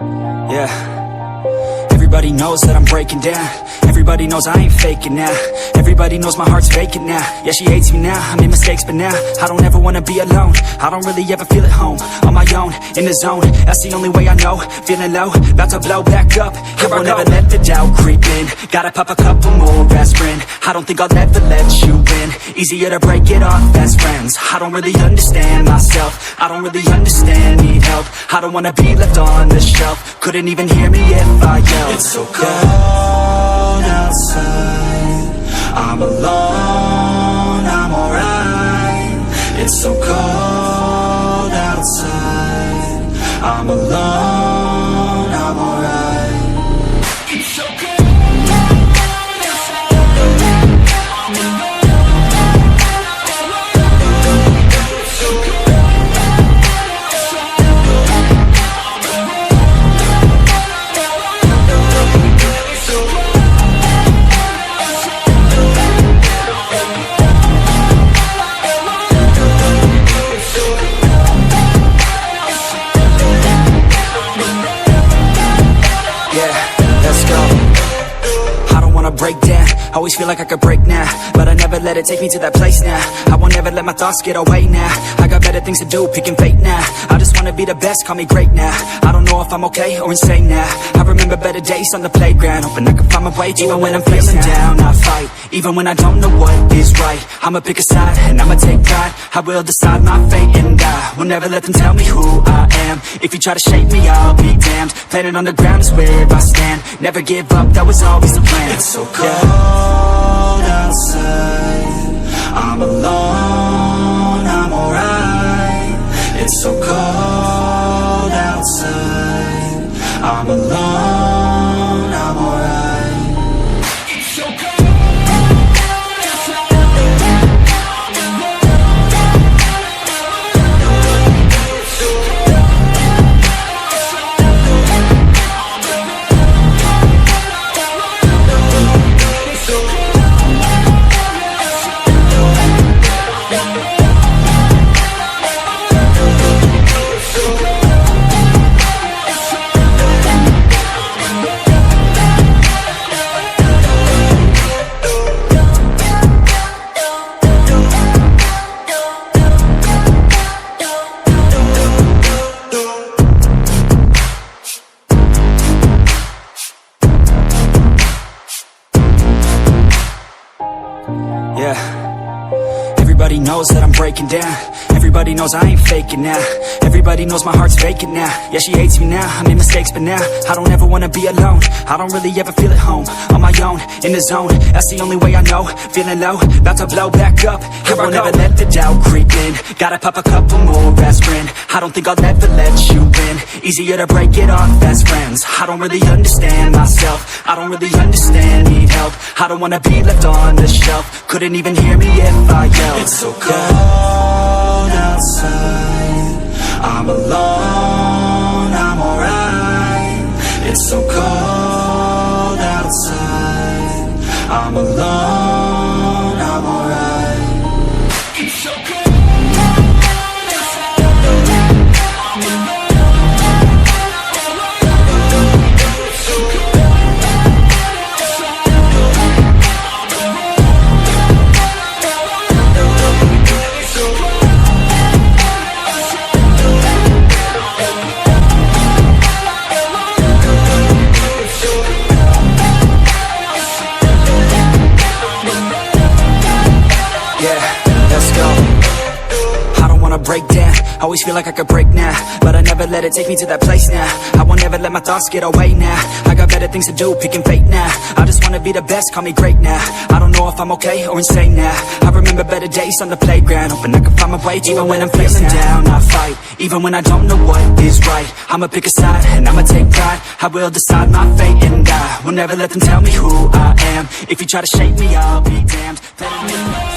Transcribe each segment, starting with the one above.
Yeah. Everybody knows that I'm breaking down. Everybody knows I ain't faking now. Everybody knows my heart's vacant now. Yeah, she hates me now, I made mistakes but now I don't ever wanna be alone. I don't really ever feel at home. On my own, in the zone, that's the only way I know. Feeling low, about to blow back up. Here I won't ever let the doubt creep in. Gotta pop a couple more aspirin. I don't think I'll ever let you in. Easier to break it off best friends. I don't really understand myself. I don't really understand, need help. I don't wanna be left on the shelf. Couldn't even hear me if I yelled. It's so cold outside, I'm alone, I'm alright. It's so cold outside, I'm alone, I'm alright. It's so cold. Break down, always feel like I could break now, but I never let it take me to that place now. I won't ever let my thoughts get away now. I got better things to do, picking fate now. I just wanna be the best, call me great now. I don't know if I'm okay or insane now. I remember better days on the playground, hoping I can find my way. Even when I'm feeling down, I fight. Even when I don't know what is right, I'ma pick a side and I'ma take pride. I will decide my fate and I will never let them tell me who I am. If you try to shape me, I'll be damned. Planet on the ground is where I stand. Never give up, that was always the plan. It's so cold outside, I'm alone, I'm alright. It's so cold outside, I'm alone, I'm alright. It's so cold. Everybody knows that I'm breaking down. Everybody knows I ain't faking now. Everybody knows my heart's vacant now. Yeah, she hates me now, I made mistakes but now I don't ever wanna be alone. I don't really ever feel at home. On my own, in the zone, that's the only way I know. Feeling low, about to blow back up. Here I won't ever let the doubt creep in. Gotta pop a couple more aspirin. I don't think I'll ever let you in. Easier to break it off best friends. I don't really understand myself. I don't really understand, need help. I don't wanna be left on the shelf. Couldn't even hear me if I yelled. It's so cold outside, I'm alone, I'm alright. It's so cold outside, I'm alone, I'm alright. It's so cold. Break down, always feel like I could break now, but I never let it take me to that place now. I won't ever let my thoughts get away now. I got better things to do, picking fate now. I just wanna be the best, call me great now. I don't know if I'm okay or insane now. I remember better days on the playground, hoping I can find my way. Even when I'm feeling down, I fight. Even when I don't know what is right, I'ma pick a side and I'ma take pride. I will decide my fate and I will never let them tell me who I am. If you try to shape me, I'll be damned. Yeah.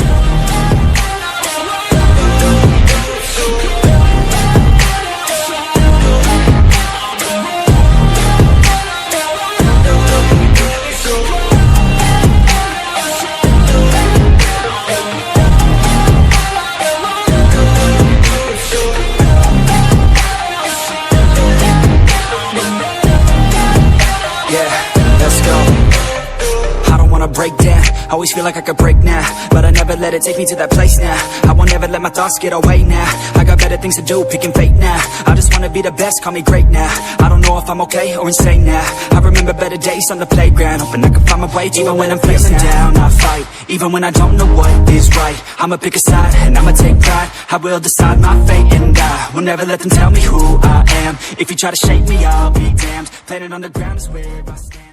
Always feel like I could break now, but I never let it take me to that place now. I won't ever let my thoughts get away now. I got better things to do, picking fate now. I just wanna be the best, call me great now. I don't know if I'm okay or insane now. I remember better days on the playground, hoping I can find my way even when I'm feeling down. I fight, even when I don't know what is right. I'ma pick a side, and I'ma take pride. I will decide my fate, and I will never let them tell me who I am. If you try to shake me, I'll be damned. Planet on the ground is where I stand.